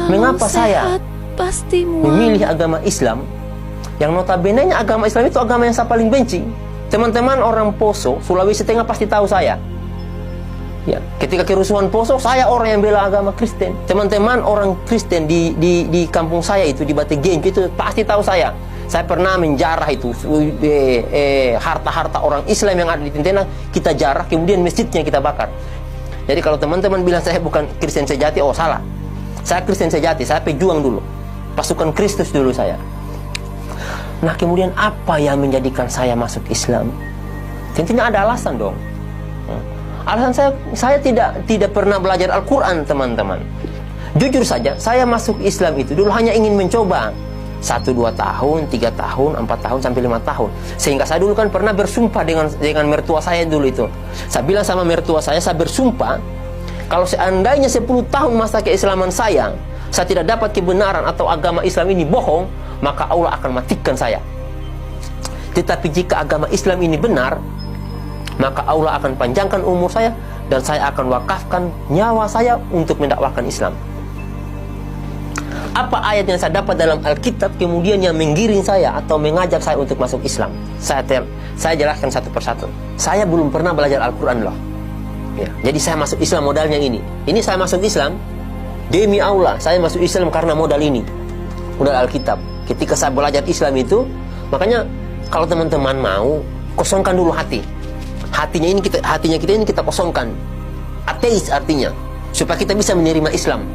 Mengapa saya memilih agama Islam yang notabene-nya agama Islam itu agama yang saya paling benci? Teman-teman orang Poso, Sulawesi Tengah pasti tahu saya. Ya, ketika kerusuhan Poso, saya orang yang bela agama Kristen. Teman-teman orang Kristen di kampung saya itu, di Bategen itu pasti tahu saya. Saya pernah menjarah itu harta-harta orang Islam yang ada di Tentena, kita jarah, kemudian masjidnya kita bakar. Jadi kalau teman-teman bilang saya bukan Kristen sejati, oh salah. Saya Kristen sejati, saya pejuang dulu. Pasukan Kristus dulu saya. Nah, kemudian apa yang menjadikan saya masuk Islam? Tentunya ada alasan dong. Alasan saya tidak pernah belajar Al-Quran, teman-teman. Jujur saja, saya masuk Islam itu dulu hanya ingin mencoba 1, 2 tahun, 3 tahun, 4 tahun, sampai 5 tahun. Sehingga saya dulu kan pernah bersumpah dengan mertua saya dulu itu. Saya bilang sama mertua saya bersumpah, kalau seandainya 10 tahun masa keislaman saya tidak dapat kebenaran atau agama Islam ini bohong, maka Allah akan matikan saya. Tetapi jika agama Islam ini benar, maka Allah akan panjangkan umur saya dan saya akan wakafkan nyawa saya untuk mendakwakan Islam. Apa ayat yang saya dapat dalam Alkitab kemudian yang menggiring saya atau mengajak saya untuk masuk Islam? Saya jelaskan satu persatu. Saya belum pernah belajar Al-Quran loh. Ya, jadi saya masuk Islam modalnya ini. Ini saya masuk Islam demi Allah. Saya masuk Islam karena modal ini, modal Alkitab. Ketika saya belajar Islam itu, makanya kalau teman-teman mau, kosongkan dulu hati. Hatinya kita ini kita kosongkan. Ateis artinya, supaya kita bisa menerima Islam.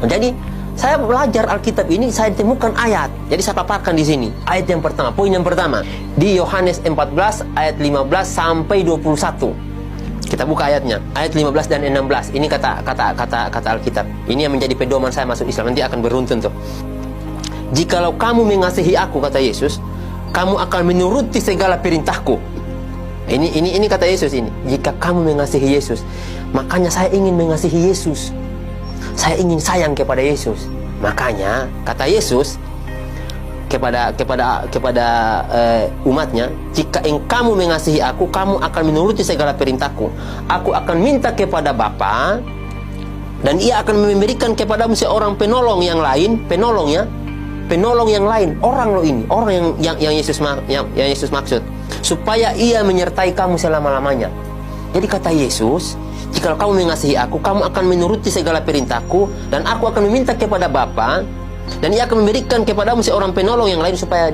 Jadi saya belajar Alkitab ini, saya temukan ayat. Jadi saya paparkan di sini. Ayat yang pertama, poin yang pertama di Yohanes 14 ayat 15 sampai 21. Kita buka ayatnya, ayat 15 dan 16. Ini kata Alkitab. Ini yang menjadi pedoman saya masuk Islam. Nanti akan beruntun tuh. Jikalau kamu mengasihi aku, kata Yesus, kamu akan menuruti segala perintahku. Ini kata Yesus ini. Jika kamu mengasihi Yesus, makanya saya ingin mengasihi Yesus. Saya ingin sayang kepada Yesus. Makanya kata Yesus kepada umatnya, jika kamu mengasihi aku, kamu akan menuruti segala perintahku. Aku akan minta kepada Bapa, dan ia akan memberikan kepadamu seorang penolong yang lain, penolong yang lain, orang loh ini, orang yang Yesus maksud, supaya ia menyertai kamu selama-lamanya. Jadi kata Yesus, jika kamu mengasihi aku, kamu akan menuruti segala perintahku, dan aku akan meminta kepada Bapa, dan ia akan memberikan kepadamu seorang penolong yang lain supaya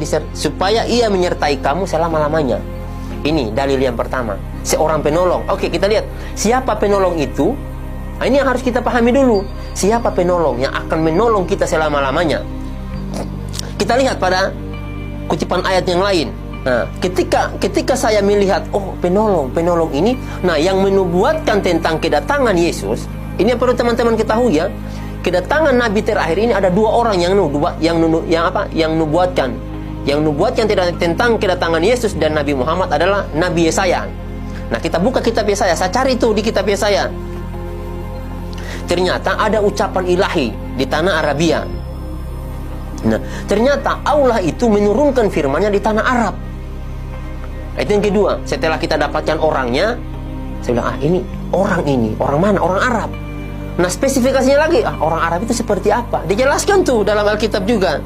ia menyertai kamu selama-lamanya. Ini dalil yang pertama, seorang penolong. Oke, kita lihat siapa penolong itu. Nah, ini yang harus kita pahami dulu. Siapa penolong yang akan menolong kita selama-lamanya? Kita lihat pada kutipan ayat yang lain. Nah, ketika saya melihat, oh penolong ini, nah yang menubuatkan tentang kedatangan Yesus, ini yang perlu teman-teman ketahui ya. Kedatangan Nabi terakhir ini ada 2 orang yang nubuatkan tentang kedatangan Yesus dan Nabi Muhammad adalah Nabi Yesaya. Nah, kita buka kitab Yesaya. Saya cari itu di kitab Yesaya. Ternyata ada ucapan ilahi di tanah Arabia. Nah, ternyata Allah itu menurunkan firman-Nya di tanah Arab. Itu yang kedua. Setelah kita dapatkan orangnya, saya bilang, ini orang mana? Orang Arab. Nah, spesifikasinya lagi, orang Arab itu seperti apa? Dijelaskan tuh dalam Alkitab juga.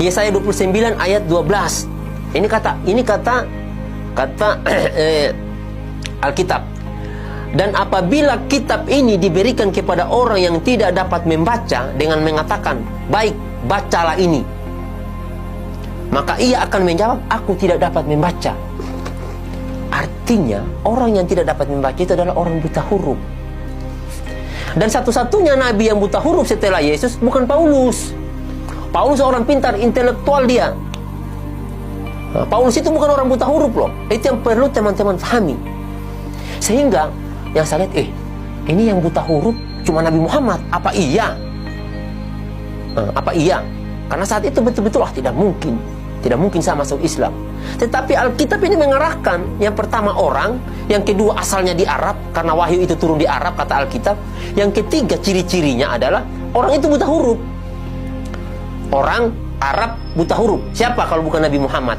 Yesaya 29 ayat 12. Ini kata Alkitab. Dan apabila kitab ini diberikan kepada orang yang tidak dapat membaca dengan mengatakan, baik, bacalah ini, maka ia akan menjawab, aku tidak dapat membaca. Artinya, orang yang tidak dapat membaca itu adalah orang buta huruf. Dan satu-satunya nabi yang buta huruf setelah Yesus bukan Paulus. Paulus orang pintar, intelektual dia. Nah, Paulus itu bukan orang buta huruf loh. Itu yang perlu teman-teman pahami. Sehingga yang saya lihat, ini yang buta huruf cuma Nabi Muhammad. Apa iya? Karena saat itu betul-betul tidak mungkin saya masuk Islam. Tetapi Alkitab ini mengarahkan, yang pertama orang, yang kedua asalnya di Arab karena wahyu itu turun di Arab kata Alkitab. Yang ketiga ciri-cirinya adalah orang itu buta huruf. Orang Arab buta huruf. Siapa kalau bukan Nabi Muhammad?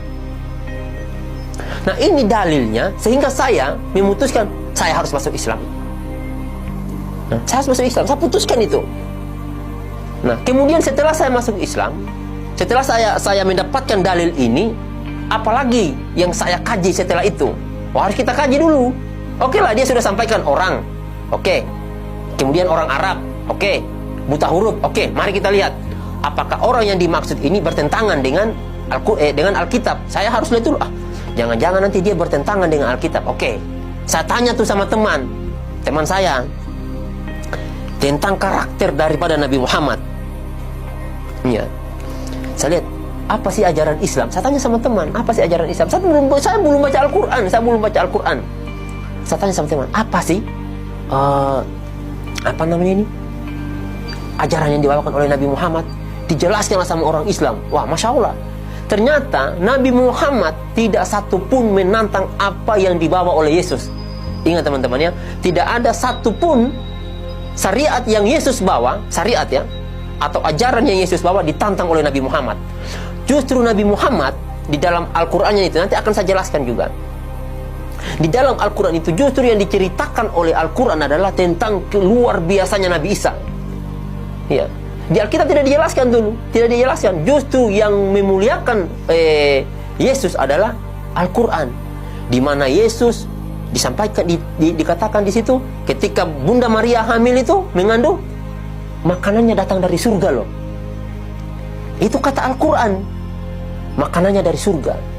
Nah, ini dalilnya sehingga saya memutuskan saya harus masuk Islam. Saya harus masuk Islam. Saya putuskan itu. Nah, kemudian setelah saya masuk Islam, setelah saya mendapatkan dalil ini, apalagi yang saya kaji setelah itu? Wah, harus kita kaji dulu. Oke lah, dia sudah sampaikan orang. Oke. Kemudian orang Arab. Oke. Buta huruf. Oke, mari kita lihat. Apakah orang yang dimaksud ini bertentangan dengan Alkitab? Saya harus lihat dulu. Jangan-jangan nanti dia bertentangan dengan Alkitab. Oke. Saya tanya tuh sama teman saya tentang karakter daripada Nabi Muhammad. Ya. Saya lihat, apa sih ajaran Islam? Saya tanya sama teman, apa sih ajaran Islam? Saya belum baca Al-Quran. Saya tanya sama teman, apa sih apa namanya ini, ajaran yang dibawakan oleh Nabi Muhammad? Dijelaskanlah sama orang Islam. Wah, Masya Allah, ternyata Nabi Muhammad tidak satupun menantang apa yang dibawa oleh Yesus. Ingat teman-teman ya, tidak ada satupun syariat yang Yesus bawa, syariat ya, atau ajaran yang Yesus bawa ditantang oleh Nabi Muhammad. Justru Nabi Muhammad di dalam Al-Qur'annya itu, nanti akan saya jelaskan juga. Di dalam Al-Qur'an itu justru yang diceritakan oleh Al-Qur'an adalah tentang luar biasanya Nabi Isa. Ya. Di Alkitab tidak dijelaskan dulu, tidak dijelaskan. Justru yang memuliakan Yesus adalah Al-Qur'an, di mana Yesus disampaikan, dikatakan di situ ketika Bunda Maria hamil itu mengandung, makanannya datang dari surga loh. Itu kata Al-Quran, makanannya dari surga.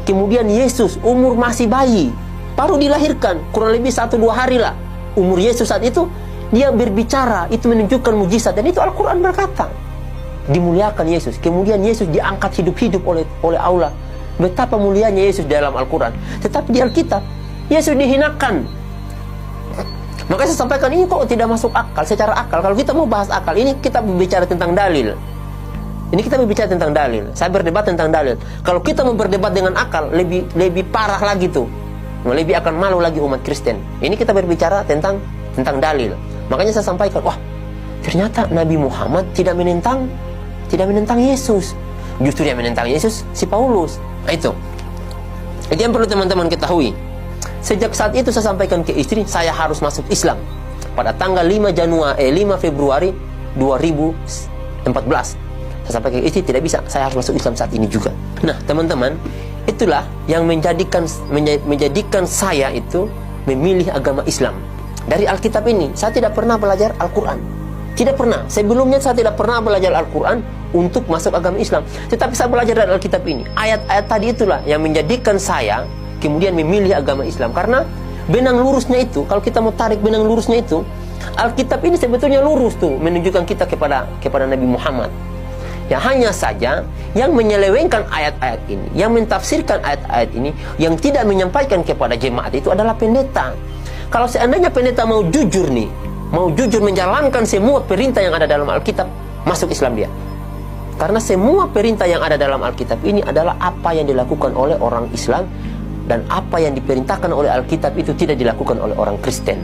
Kemudian Yesus umur masih bayi, baru dilahirkan, kurang lebih 1-2 hari lah umur Yesus saat itu, dia berbicara, itu menunjukkan mujizat. Dan itu Al-Quran berkata, dimuliakan Yesus. Kemudian Yesus diangkat hidup-hidup oleh Allah. Betapa mulianya Yesus dalam Al-Quran. Tetapi di Alkitab Yesus dihinakan. Maka saya sampaikan, ini kok tidak masuk akal secara akal. Kalau kita mau bahas akal, ini kita berbicara tentang dalil. Ini kita berbicara tentang dalil. Saya berdebat tentang dalil. Kalau kita mau berdebat dengan akal, lebih parah lagi tuh. Lebih akan malu lagi umat Kristen. Ini kita berbicara tentang dalil. Makanya saya sampaikan, wah, ternyata Nabi Muhammad tidak menentang Yesus. Justru yang menentang Yesus si Paulus. Nah, itu yang perlu teman-teman ketahui. Sejak saat itu saya sampaikan ke istri, saya harus masuk Islam pada tanggal 5 Februari 2014. Saya sampaikan ke istri, tidak bisa, saya harus masuk Islam saat ini juga. Nah, teman-teman, itulah yang menjadikan saya itu memilih agama Islam. Dari Alkitab ini, saya tidak pernah belajar Al-Quran. Tidak pernah. Sebelumnya saya tidak pernah belajar Al-Quran untuk masuk agama Islam. Tetapi saya belajar dari Alkitab ini. Ayat-ayat tadi itulah yang menjadikan saya kemudian memilih agama Islam. Karena benang lurusnya itu, kalau kita mau tarik benang lurusnya itu, Alkitab ini sebetulnya lurus tuh, menunjukkan kita kepada Nabi Muhammad. Ya, hanya saja yang menyelewengkan ayat-ayat ini, yang mentafsirkan ayat-ayat ini, yang tidak menyampaikan kepada jemaat itu adalah pendeta. Kalau seandainya pendeta mau jujur nih, mau jujur menjalankan semua perintah yang ada dalam Alkitab, masuk Islam dia. Karena semua perintah yang ada dalam Alkitab ini adalah apa yang dilakukan oleh orang Islam, dan apa yang diperintahkan oleh Alkitab itu tidak dilakukan oleh orang Kristen.